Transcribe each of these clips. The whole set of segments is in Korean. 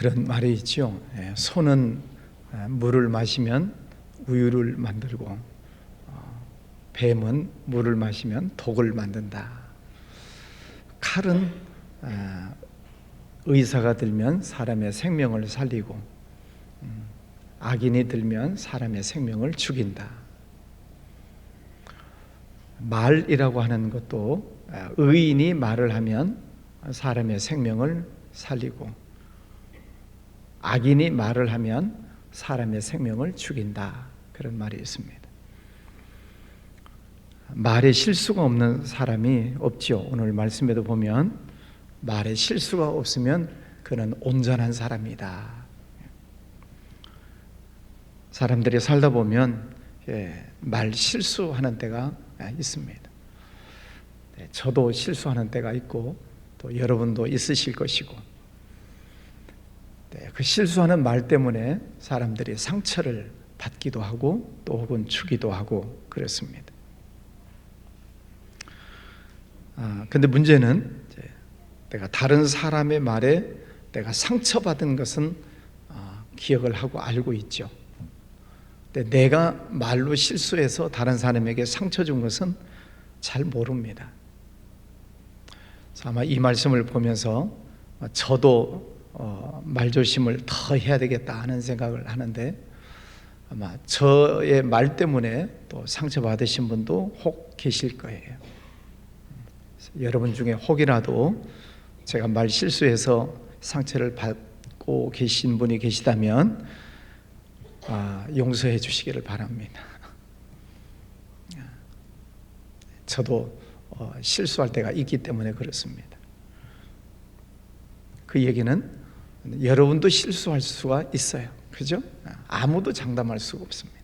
그런 말이 있죠. 소는 물을 마시면 우유를 만들고 뱀은 물을 마시면 독을 만든다. 칼은 의사가 들면 사람의 생명을 살리고 악인이 들면 사람의 생명을 죽인다. 말이라고 하는 것도 의인이 말을 하면 사람의 생명을 살리고 악인이 말을 하면 사람의 생명을 죽인다. 그런 말이 있습니다. 말에 실수가 없는 사람이 없죠. 오늘 말씀에도 보면 말에 실수가 없으면 그는 온전한 사람이다. 사람들이 살다 보면 말 실수하는 때가 있습니다. 저도 실수하는 때가 있고 또 여러분도 있으실 것이고 그 실수하는 말 때문에 사람들이 상처를 받기도 하고 또 혹은 주기도 하고 그렇습니다. 근데 문제는 내가 다른 사람의 말에 내가 상처받은 것은 기억을 하고 알고 있죠. 근데 내가 말로 실수해서 다른 사람에게 상처 준 것은 잘 모릅니다. 그래서 아마 이 말씀을 보면서 저도 말조심을 더 해야 되겠다 하는 생각을 하는데 아마 저의 말 때문에 또 상처받으신 분도 혹 계실 거예요. 여러분 중에 혹이라도 제가 말 실수해서 상처를 받고 계신 분이 계시다면 용서해 주시기를 바랍니다. 저도 실수할 때가 있기 때문에 그렇습니다. 그 얘기는 여러분도 실수할 수가 있어요. 그죠? 아무도 장담할 수가 없습니다.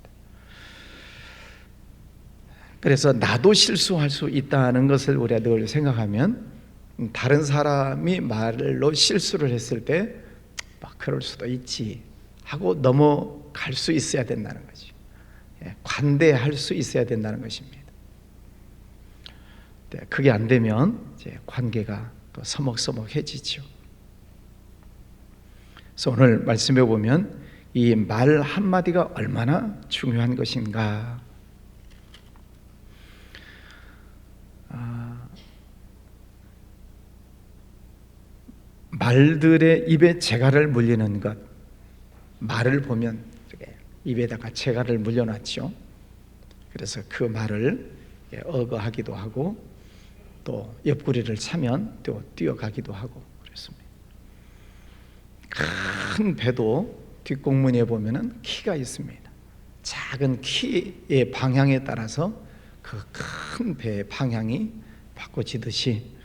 그래서 나도 실수할 수 있다는 것을 우리가 늘 생각하면 다른 사람이 말로 실수를 했을 때 막 그럴 수도 있지 하고 넘어갈 수 있어야 된다는 거죠. 관대할 수 있어야 된다는 것입니다. 그게 안 되면 이제 관계가 또 서먹서먹해지죠. 그래서 오늘 말씀해 보면 이 말 한마디가 얼마나 중요한 것인가. 말들의 입에 재갈을 물리는 것, 말을 보면 입에다가 재갈을 물려놨죠. 그래서 그 말을 어거하기도 하고 또 옆구리를 차면 또 뛰어가기도 하고 그렇습니다. 큰 배도 뒷공문에 보면은 키가 있습니다. 작은 키의 방향에 따라서 그 큰 배의 방향이 바꿔지듯이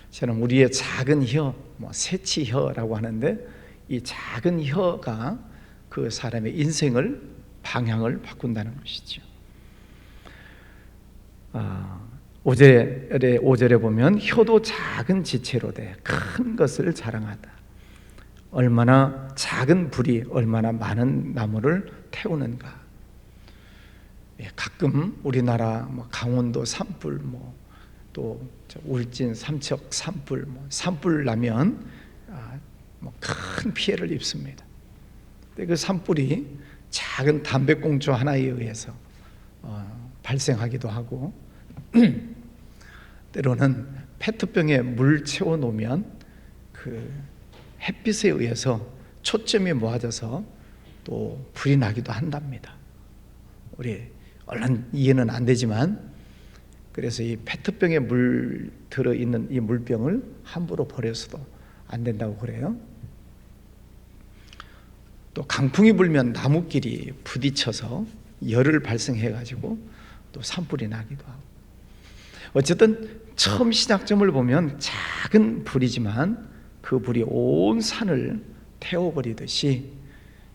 저는 우리의 작은 혀, 새치혀라고 하는데 이 작은 혀가 그 사람의 인생을 방향을 바꾼다는 것이죠. 5절에 보면 혀도 작은 지체로 돼 큰 것을 자랑하다. 얼마나 작은 불이 얼마나 많은 나무를 태우는가. 가끔 우리나라 강원도 산불 또 울진 삼척 산불 산불 나면 큰 피해를 입습니다. 근데 그 산불이 작은 담배꽁초 하나에 의해서 발생하기도 하고 때로는 페트병에 물 채워 놓으면 그 햇빛에 의해서 초점이 모아져서 또 불이 나기도 한답니다. 우리 얼른 이해는 안 되지만 그래서 이 페트병에 물 들어있는 이 물병을 함부로 버려서도 안 된다고 그래요. 또 강풍이 불면 나무끼리 부딪혀서 열을 발생해가지고 또 산불이 나기도 하고 어쨌든 처음 시작점을 보면 작은 불이지만 그 불이 온 산을 태워버리듯이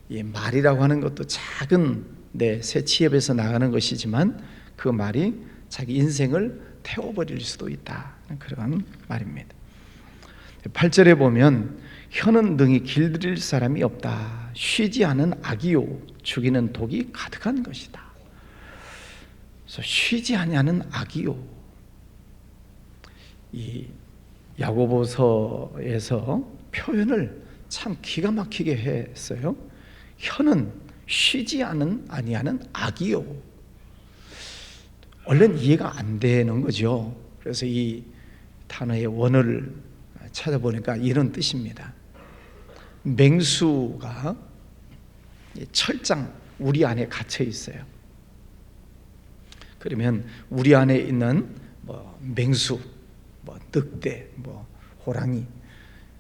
이 말이라고 하는 것도 작은 내 새치엽에서 나가는 것이지만 그 말이 자기 인생을 태워버릴 수도 있다 그런 말입니다. 8절에 보면 혀는 능히 길들일 사람이 없다. 쉬지 않은 악이요 죽이는 독이 가득한 것이다. 그래서 쉬지 아니하는 악이요. 이 야고보서에서 표현을 참 기가 막히게 했어요. 혀는 쉬지 아니하는 악이요. 얼른 이해가 안 되는 거죠. 그래서 이 단어의 원어를 찾아보니까 이런 뜻입니다. 맹수가 철장 우리 안에 갇혀 있어요. 그러면 우리 안에 있는 맹수, 늑대, 호랑이,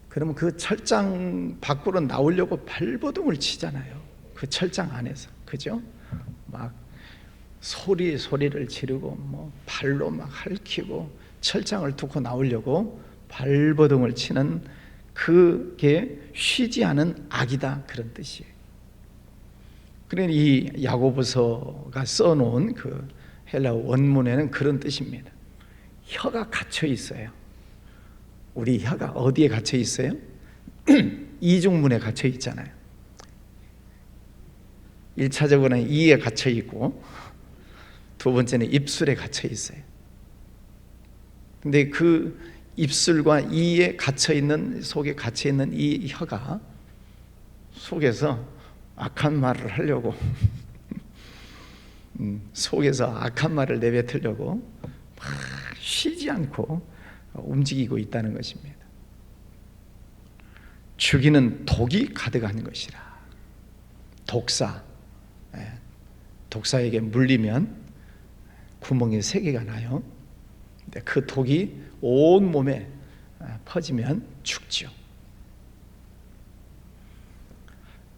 그러면 그 철장 밖으로 나오려고 발버둥을 치잖아요. 그 철장 안에서, 그죠? 막 소리를 지르고 발로 막 핥히고 철장을 뚫고 나오려고 발버둥을 치는 그게 쉬지 않은 악이다, 그런 뜻이에요. 그러니 이 야고보서가 써놓은 그 헬라어 원문에는 그런 뜻입니다. 혀가 갇혀 있어요. 우리 혀가 어디에 갇혀 있어요? 이중문에 갇혀 있잖아요. 1차적으로는 이에 갇혀 있고, 두 번째는 입술에 갇혀 있어요. 근데 그 입술과 이에 갇혀 있는, 속에 갇혀 있는 이 혀가 속에서 악한 말을 하려고 속에서 악한 말을 내뱉으려고 막 쉬지 않고 움직이고 있다는 것입니다. 죽이는 독이 가득한 것이라. 독사에게 물리면 구멍이 3개가 나요. 근데 그 독이 온 몸에 퍼지면 죽죠.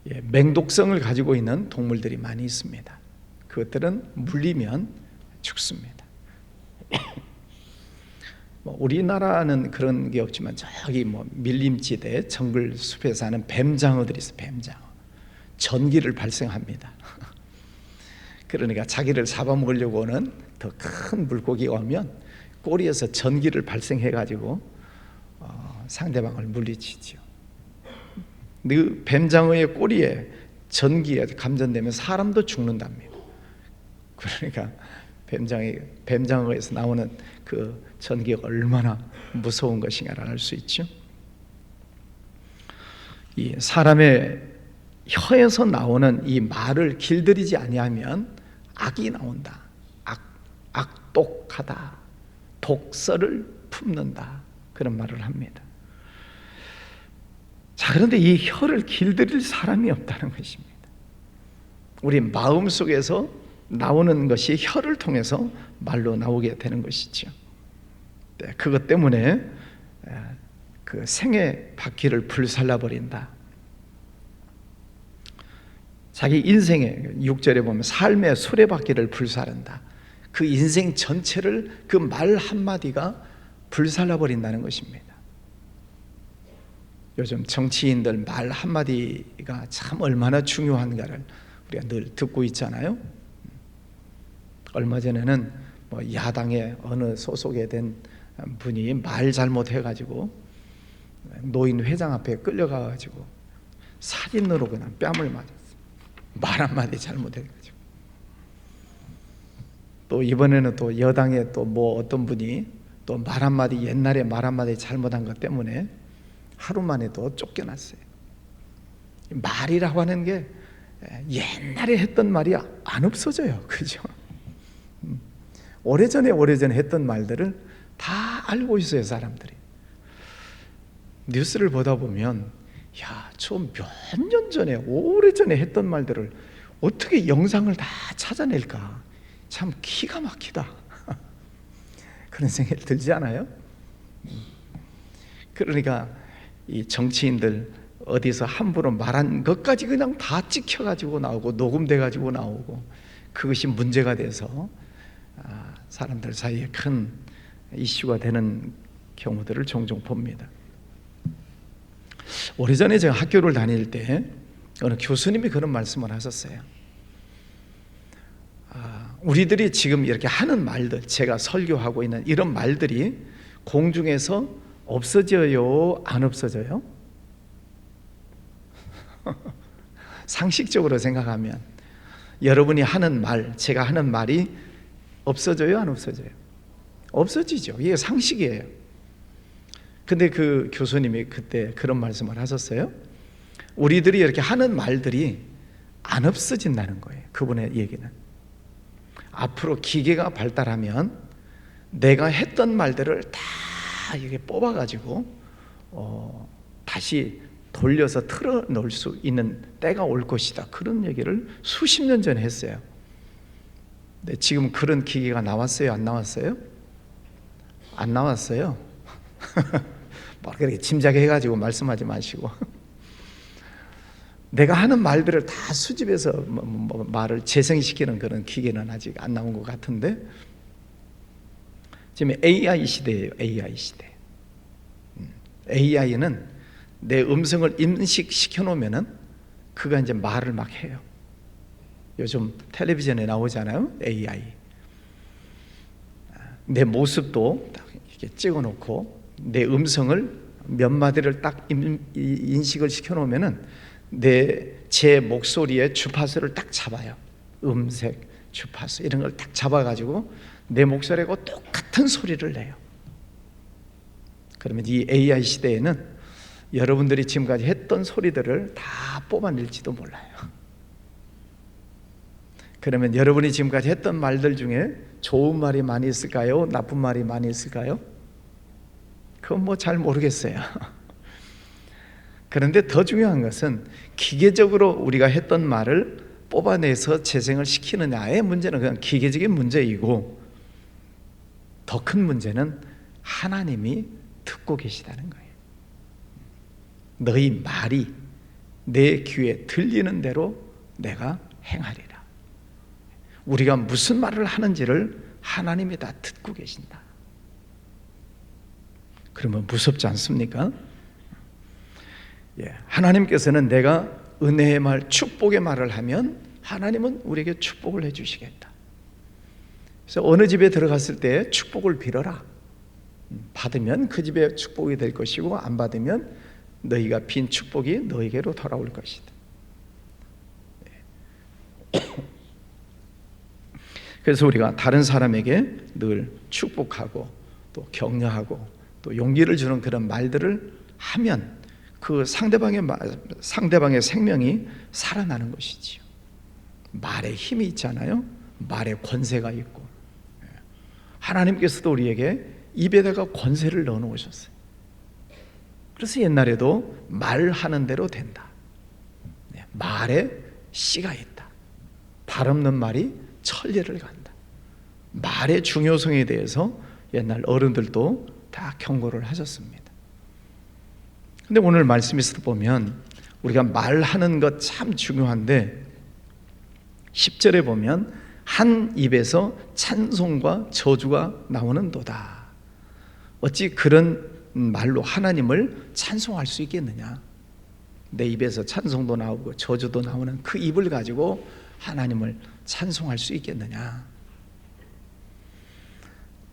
맹독성을 가지고 있는 동물들이 많이 있습니다. 그것들은 물리면 죽습니다. 우리나라는 그런 게 없지만 저기 밀림지대 정글 숲에 사는 뱀장어들이 있어요. 뱀장어 전기를 발생합니다. 그러니까 자기를 잡아먹으려고 하는 더 큰 물고기가 오면 꼬리에서 전기를 발생해 가지고 상대방을 물리치죠. 그 뱀장어의 꼬리에 전기에 감전되면 사람도 죽는답니다. 그러니까 뱀장어에서 나오는 그 전기가 얼마나 무서운 것인가를 알 수 있죠. 이 사람의 혀에서 나오는 이 말을 길들이지 아니하면 악이 나온다. 악독하다. 독설을 품는다. 그런 말을 합니다. 자, 그런데 이 혀를 길들일 사람이 없다는 것입니다. 우리 마음속에서 나오는 것이 혀를 통해서 말로 나오게 되는 것이죠. 네, 그것 때문에 그 생의 바퀴를 불살라버린다. 자기 인생의 6절에 보면 삶의 수레바퀴를 불사른다. 그 인생 전체를 그 말 한마디가 불살라버린다는 것입니다. 요즘 정치인들 말 한마디가 참 얼마나 중요한가를 우리가 늘 듣고 있잖아요. 얼마 전에는 야당의 어느 소속에 된 분이 말 잘못해가지고 노인 회장 앞에 끌려가가지고 살인으로 그냥 뺨을 맞았어요. 말 한마디 잘못해가지고. 또 이번에는 또 여당의 또 어떤 분이 또 말 한마디, 옛날에 말 한마디 잘못한 것 때문에 하루 만에 또 쫓겨났어요. 말이라고 하는 게 옛날에 했던 말이 안 없어져요. 그죠? 오래전에 했던 말들을 다 알고 있어요, 사람들이. 뉴스를 보다 보면 저 몇 년 전에, 오래전에 했던 말들을 어떻게 영상을 다 찾아낼까? 참 기가 막히다. 그런 생각이 들지 않아요? 그러니까 이 정치인들 어디서 함부로 말한 것까지 그냥 다 찍혀가지고 나오고 녹음돼가지고 나오고 그것이 문제가 돼서 사람들 사이에 큰 이슈가 되는 경우들을 종종 봅니다. 오래전에 제가 학교를 다닐 때 어느 교수님이 그런 말씀을 하셨어요. 우리들이 지금 이렇게 하는 말들, 제가 설교하고 있는 이런 말들이 공중에서 없어져요? 안 없어져요? 상식적으로 생각하면 여러분이 하는 말, 제가 하는 말이 없어져요? 안 없어져요? 없어지죠. 이게 상식이에요. 근데 그 교수님이 그때 그런 말씀을 하셨어요. 우리들이 이렇게 하는 말들이 안 없어진다는 거예요. 그분의 얘기는. 앞으로 기계가 발달하면 내가 했던 말들을 다 이렇게 뽑아가지고 다시 돌려서 틀어놓을 수 있는 때가 올 것이다. 그런 얘기를 수십 년 전에 했어요. 근데 지금 그런 기계가 나왔어요? 안 나왔어요? 안 나왔어요. 뭐 그렇게 짐작해가지고 말씀하지 마시고 내가 하는 말들을 다 수집해서 말을 재생시키는 그런 기계는 아직 안 나온 것 같은데, 지금 AI 시대예요. AI 시대. AI는 내 음성을 인식시켜 놓으면은 그가 이제 말을 막 해요. 요즘 텔레비전에 나오잖아요. AI. 내 모습도 딱 이렇게 찍어 놓고 내 음성을 몇 마디를 딱 인식을 시켜 놓으면은 제 목소리의 주파수를 딱 잡아요. 음색, 주파수 이런 걸 딱 잡아가지고 내 목소리하고 똑같은 소리를 내요. 그러면 이 AI 시대에는 여러분들이 지금까지 했던 소리들을 다 뽑아낼지도 몰라요. 그러면 여러분이 지금까지 했던 말들 중에 좋은 말이 많이 있을까요? 나쁜 말이 많이 있을까요? 그건 뭐 잘 모르겠어요. 그런데 더 중요한 것은 기계적으로 우리가 했던 말을 뽑아내서 재생을 시키느냐의 문제는 그냥 기계적인 문제이고, 더 큰 문제는 하나님이 듣고 계시다는 거예요. 너희 말이 내 귀에 들리는 대로 내가 행하리라. 우리가 무슨 말을 하는지를 하나님이 다 듣고 계신다. 그러면 무섭지 않습니까? 하나님께서는 내가 은혜의 말, 축복의 말을 하면 하나님은 우리에게 축복을 해주시겠다. 그래서 어느 집에 들어갔을 때 축복을 빌어라. 받으면 그 집에 축복이 될 것이고, 안 받으면 너희가 빈 축복이 너희에게로 돌아올 것이다. 그래서 우리가 다른 사람에게 늘 축복하고 또 격려하고 또 용기를 주는 그런 말들을 하면 그 상대방의 생명이 살아나는 것이지요. 말에 힘이 있잖아요. 말에 권세가 있고, 하나님께서도 우리에게 입에다가 권세를 넣어 놓으셨어요. 그래서 옛날에도 말하는 대로 된다. 말에 씨가 있다. 발 없는 말이 천리를 간다. 말의 중요성에 대해서 옛날 어른들도 다 경고를 하셨습니다. 근데 오늘 말씀에서 보면 우리가 말하는 것 참 중요한데, 10절에 보면 한 입에서 찬송과 저주가 나오는도다. 어찌 그런 말로 하나님을 찬송할 수 있겠느냐? 내 입에서 찬송도 나오고 저주도 나오는 그 입을 가지고 하나님을 찬송할 수 있겠느냐?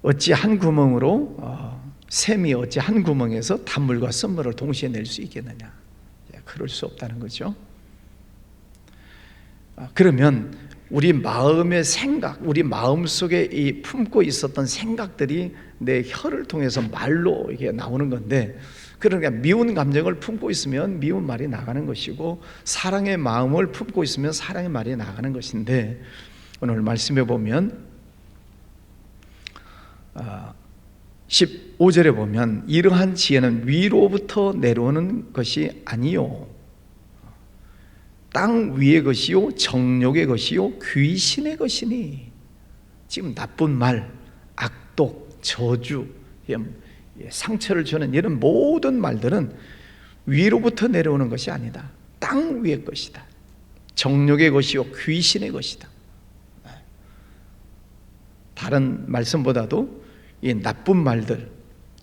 어찌 한 구멍으로 샘이 어찌 한 구멍에서 단물과 썬물을 동시에 낼 수 있겠느냐? 그럴 수 없다는 거죠. 그러면 우리 마음의 생각, 우리 마음속에 이 품고 있었던 생각들이 내 혀를 통해서 말로 이게 나오는 건데, 그러니까 미운 감정을 품고 있으면 미운 말이 나가는 것이고, 사랑의 마음을 품고 있으면 사랑의 말이 나가는 것인데, 오늘 말씀해 보면 15절에 보면 이러한 지혜는 위로부터 내려오는 것이 아니요 땅 위의 것이요 정욕의 것이요 귀신의 것이니. 지금 나쁜 말, 악독, 저주, 상처를 주는 이런 모든 말들은 위로부터 내려오는 것이 아니다. 땅 위의 것이다. 정욕의 것이요 귀신의 것이다. 다른 말씀보다도 이 나쁜 말들,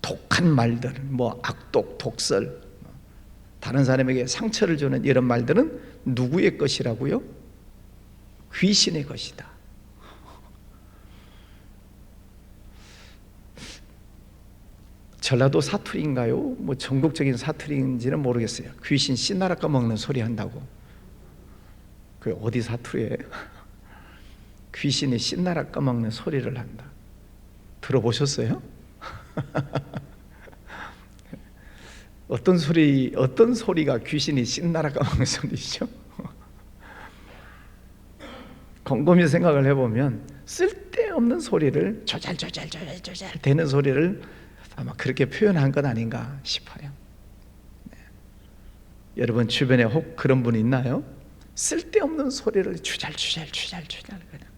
독한 말들, 악독, 독설, 다른 사람에게 상처를 주는 이런 말들은 누구의 것이라고요? 귀신의 것이다. 전라도 사투리인가요? 전국적인 사투리인지는 모르겠어요. 귀신 씨나라 까먹는 소리 한다고. 그 어디 사투리예요? 귀신이 씨나라 까먹는 소리를 한다. 들어보셨어요? 어떤 소리가 귀신이 신나라 까먹는 소리죠? 곰곰이 생각을 해보면 쓸데없는 소리를 조잘 되는 소리를 아마 그렇게 표현한 것 아닌가 싶어요. 네. 여러분 주변에 혹 그런 분 있나요? 쓸데없는 소리를 주잘 그냥.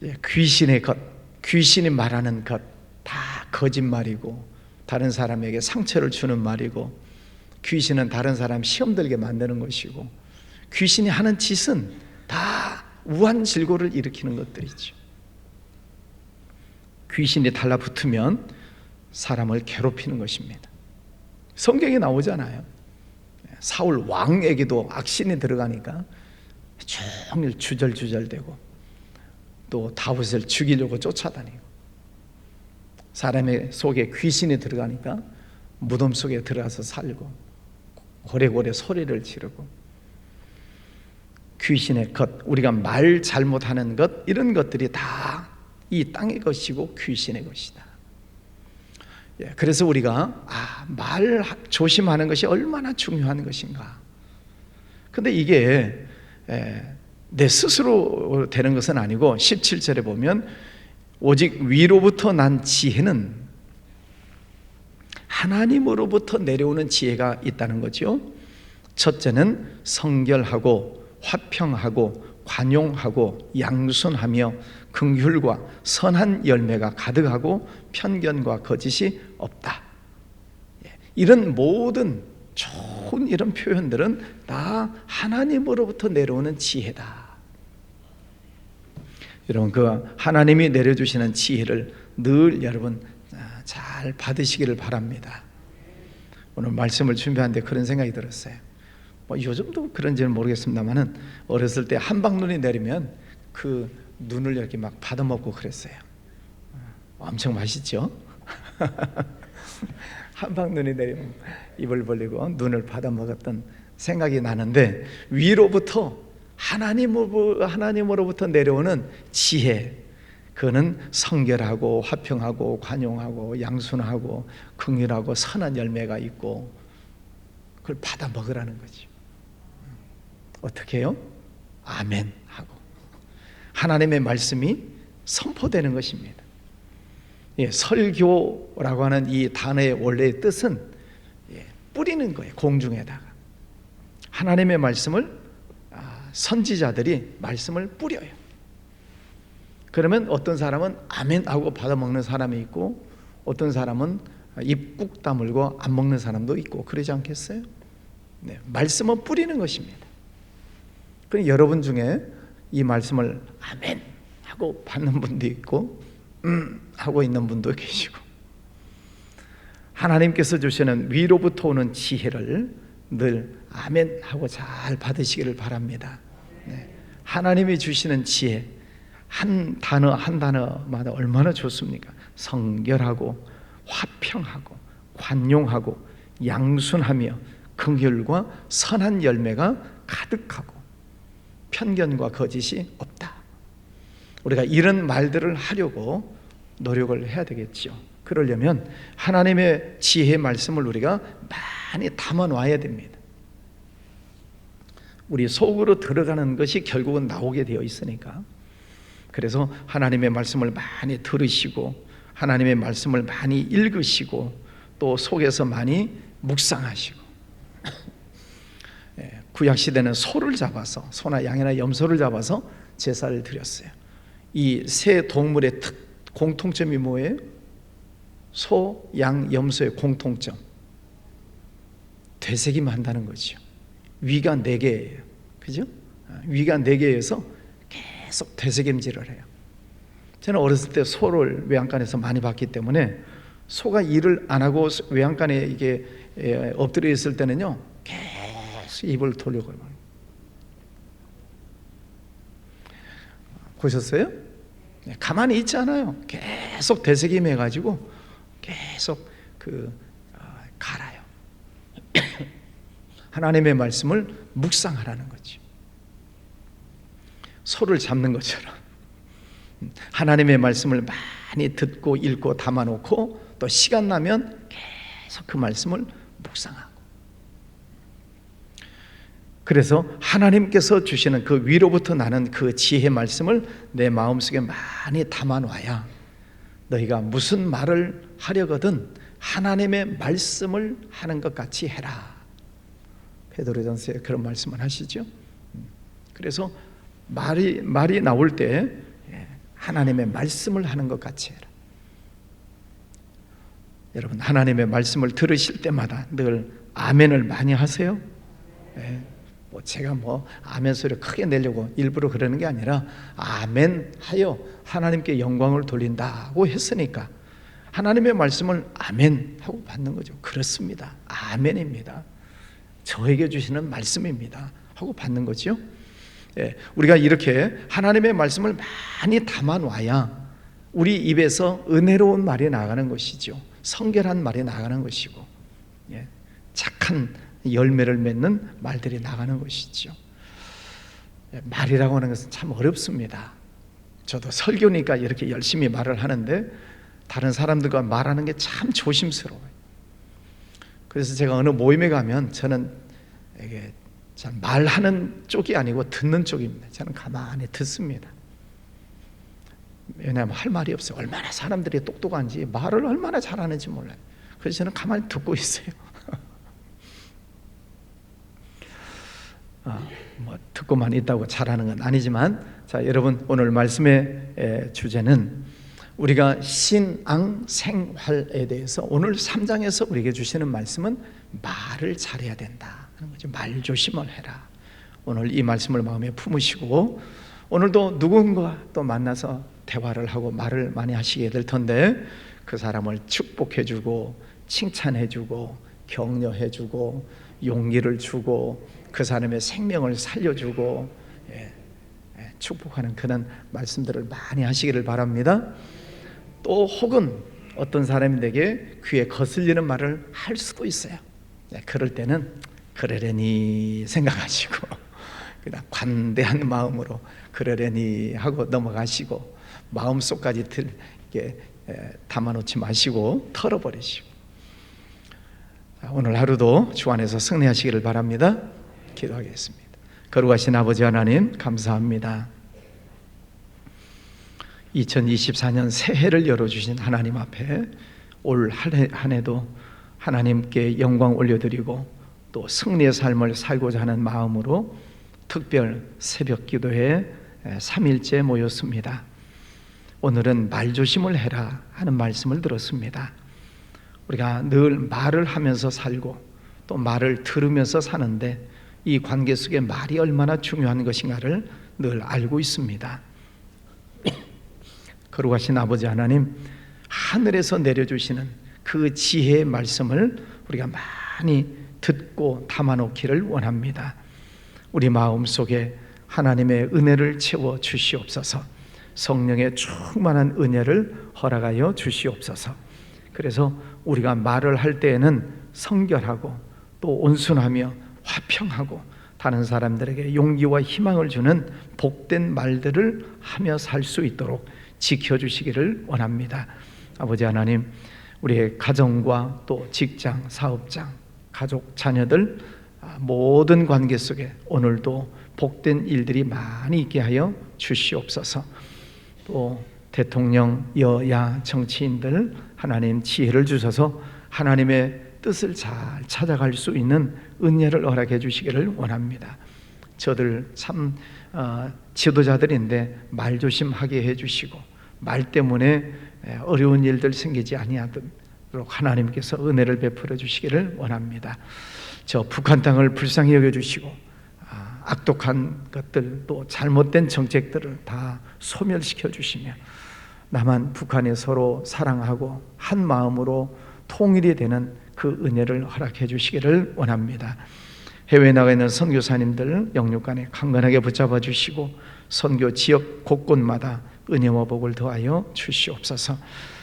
예, 귀신의 것, 귀신이 말하는 것 다 거짓말이고 다른 사람에게 상처를 주는 말이고 귀신은 다른 사람 시험 들게 만드는 것이고 귀신이 하는 짓은 다 우환질고를 일으키는 것들이죠. 귀신이 달라붙으면 사람을 괴롭히는 것입니다. 성경에 나오잖아요. 사울 왕에게도 악신이 들어가니까 종일 주절주절대고 또 다윗을 죽이려고 쫓아다니고 사람의 속에 귀신이 들어가니까 무덤 속에 들어가서 살고 고래고래 소리를 지르고 귀신의 것, 우리가 말 잘못하는 것 이런 것들이 다 이 땅의 것이고 귀신의 것이다. 그래서 우리가 말 조심하는 것이 얼마나 중요한 것인가. 근데 이게 내 스스로 되는 것은 아니고 17절에 보면 오직 위로부터 난 지혜는 하나님으로부터 내려오는 지혜가 있다는 거죠. 첫째는 성결하고 화평하고 관용하고 양순하며 긍휼과 선한 열매가 가득하고 편견과 거짓이 없다. 이런 모든 좋은 이런 표현들은 다 하나님으로부터 내려오는 지혜다. 여러분 그 하나님이 내려주시는 지혜를 늘 여러분 잘 받으시기를 바랍니다. 오늘 말씀을 준비하는데 그런 생각이 들었어요. 요즘도 그런지는 모르겠습니다만은 어렸을 때 한방눈이 내리면 그 눈을 이렇게 막 받아먹고 그랬어요. 엄청 맛있죠? 한방눈이 내리면 입을 벌리고 눈을 받아먹었던 생각이 나는데 위로부터 하나님으로부터 내려오는 지혜, 그거는 성결하고 화평하고 관용하고 양순하고 긍휼하고 선한 열매가 있고 그걸 받아 먹으라는 거죠. 어떻게 해요? 아멘 하고 하나님의 말씀이 선포되는 것입니다. 설교라고 하는 이 단어의 원래의 뜻은 뿌리는 거예요. 공중에다가 하나님의 말씀을 선지자들이 말씀을 뿌려요. 그러면 어떤 사람은 아멘 하고 받아먹는 사람이 있고 어떤 사람은 입 꾹 다물고 안 먹는 사람도 있고 그러지 않겠어요? 말씀은 뿌리는 것입니다. 그럼 여러분 중에 이 말씀을 아멘 하고 받는 분도 있고 하고 있는 분도 계시고 하나님께서 주시는 위로부터 오는 지혜를 늘 아멘 하고 잘 받으시기를 바랍니다. 하나님이 주시는 지혜 한 단어 한 단어마다 얼마나 좋습니까? 성결하고 화평하고 관용하고 양순하며 긍휼과 선한 열매가 가득하고 편견과 거짓이 없다. 우리가 이런 말들을 하려고 노력을 해야 되겠죠. 그러려면 하나님의 지혜의 말씀을 우리가 많이 담아 놔야 됩니다. 우리 속으로 들어가는 것이 결국은 나오게 되어 있으니까. 그래서 하나님의 말씀을 많이 들으시고 하나님의 말씀을 많이 읽으시고 또 속에서 많이 묵상하시고 구약시대는 소를 잡아서 소나 양이나 염소를 잡아서 제사를 드렸어요. 이 세 동물의 공통점이 뭐예요? 소, 양, 염소의 공통점 되새김 한다는 거죠. 위가 4개예요. 그죠? 위가 4개여서 계속 되새김질을 해요. 저는 어렸을 때 소를 외양간에서 많이 봤기 때문에 소가 일을 안 하고 외양간에 이게 엎드려 있을 때는요 계속 입을 돌리고 보셨어요? 가만히 있지 않아요. 계속 되새김 해가지고 계속 갈아요. 하나님의 말씀을 묵상하라는 거죠. 소를 잡는 것처럼 하나님의 말씀을 많이 듣고 읽고 담아놓고 또 시간 나면 계속 그 말씀을 묵상하고, 그래서 하나님께서 주시는 그 위로부터 나는 그 지혜 말씀을 내 마음속에 많이 담아놔야 너희가 무슨 말을 하려거든 하나님의 말씀을 하는 것 같이 해라. 베드로전서에 그런 말씀을 하시죠. 그래서 말이 나올 때 하나님의 말씀을 하는 것 같이 해라. 여러분, 하나님의 말씀을 들으실 때마다 늘 아멘을 많이 하세요. 제가 아멘 소리를 크게 내려고 일부러 그러는 게 아니라 아멘 하여 하나님께 영광을 돌린다고 했으니까 하나님의 말씀을 아멘 하고 받는 거죠. 그렇습니다. 아멘입니다. 저에게 주시는 말씀입니다 하고 받는 거죠. 우리가 이렇게 하나님의 말씀을 많이 담아놔야 우리 입에서 은혜로운 말이 나가는 것이죠. 성결한 말이 나가는 것이고, 착한 열매를 맺는 말들이 나가는 것이죠. 말이라고 하는 것은 참 어렵습니다. 저도 설교니까 이렇게 열심히 말을 하는데 다른 사람들과 말하는 게 참 조심스러워요. 그래서 제가 어느 모임에 가면 저는 이게 잘 말하는 쪽이 아니고 듣는 쪽입니다. 저는 가만히 듣습니다. 왜냐하면 할 말이 없어요. 얼마나 사람들이 똑똑한지, 말을 얼마나 잘하는지 몰라요. 그래서 저는 가만히 듣고 있어요. 듣고만 있다고 잘하는 건 아니지만, 자, 여러분, 오늘 말씀의 주제는 우리가 신앙 생활에 대해서 오늘 3장에서 우리에게 주시는 말씀은 말을 잘해야 된다 하는 거죠. 말 조심을 해라. 오늘 이 말씀을 마음에 품으시고 오늘도 누군가 또 만나서 대화를 하고 말을 많이 하시게 될 텐데 그 사람을 축복해주고 칭찬해주고 격려해주고 용기를 주고 그 사람의 생명을 살려주고 축복하는 그런 말씀들을 많이 하시기를 바랍니다. 또 혹은 어떤 사람에게 귀에 거슬리는 말을 할 수도 있어요. 그럴 때는 그러려니 생각하시고 그냥 관대한 마음으로 그러려니 하고 넘어가시고 마음속까지 담아놓지 마시고 털어버리시고, 오늘 하루도 주 안에서 승리하시기를 바랍니다. 기도하겠습니다. 거룩하신 아버지 하나님, 감사합니다. 2024년 새해를 열어주신 하나님 앞에 올 한 해도 하나님께 영광 올려드리고 또 승리의 삶을 살고자 하는 마음으로 특별 새벽 기도회 3일째 모였습니다. 오늘은 말조심을 해라 하는 말씀을 들었습니다. 우리가 늘 말을 하면서 살고 또 말을 들으면서 사는데 이 관계 속에 말이 얼마나 중요한 것인가를 늘 알고 있습니다. 거룩하신 아버지 하나님, 하늘에서 내려주시는 그 지혜의 말씀을 우리가 많이 듣고 담아놓기를 원합니다. 우리 마음속에 하나님의 은혜를 채워 주시옵소서. 성령의 충만한 은혜를 허락하여 주시옵소서. 그래서 우리가 말을 할 때에는 성결하고 또 온순하며 화평하고 다른 사람들에게 용기와 희망을 주는 복된 말들을 하며 살 수 있도록 지켜주시기를 원합니다. 아버지 하나님, 우리의 가정과 또 직장, 사업장, 가족, 자녀들 모든 관계 속에 오늘도 복된 일들이 많이 있게 하여 주시옵소서. 또 대통령, 여야, 정치인들 하나님 지혜를 주셔서 하나님의 뜻을 잘 찾아갈 수 있는 은혜를 허락해 주시기를 원합니다. 저들 참 지도자들인데 말 조심하게 해주시고 말 때문에 어려운 일들 생기지 아니하도록 하나님께서 은혜를 베풀어 주시기를 원합니다. 저 북한 땅을 불쌍히 여겨주시고 악독한 것들 또 잘못된 정책들을 다 소멸시켜 주시며 남한 북한에 서로 사랑하고 한 마음으로 통일이 되는 그 은혜를 허락해 주시기를 원합니다. 해외에 나가 있는 선교사님들 영육간에 강건하게 붙잡아 주시고 선교 지역 곳곳마다 은혜와 복을 더하여 주시옵소서.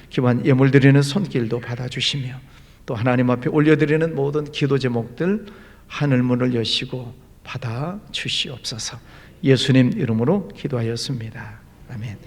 기반 예물 드리는 손길도 받아주시며 또 하나님 앞에 올려드리는 모든 기도 제목들 하늘문을 여시고 받아 주시옵소서. 예수님 이름으로 기도하였습니다. 아멘.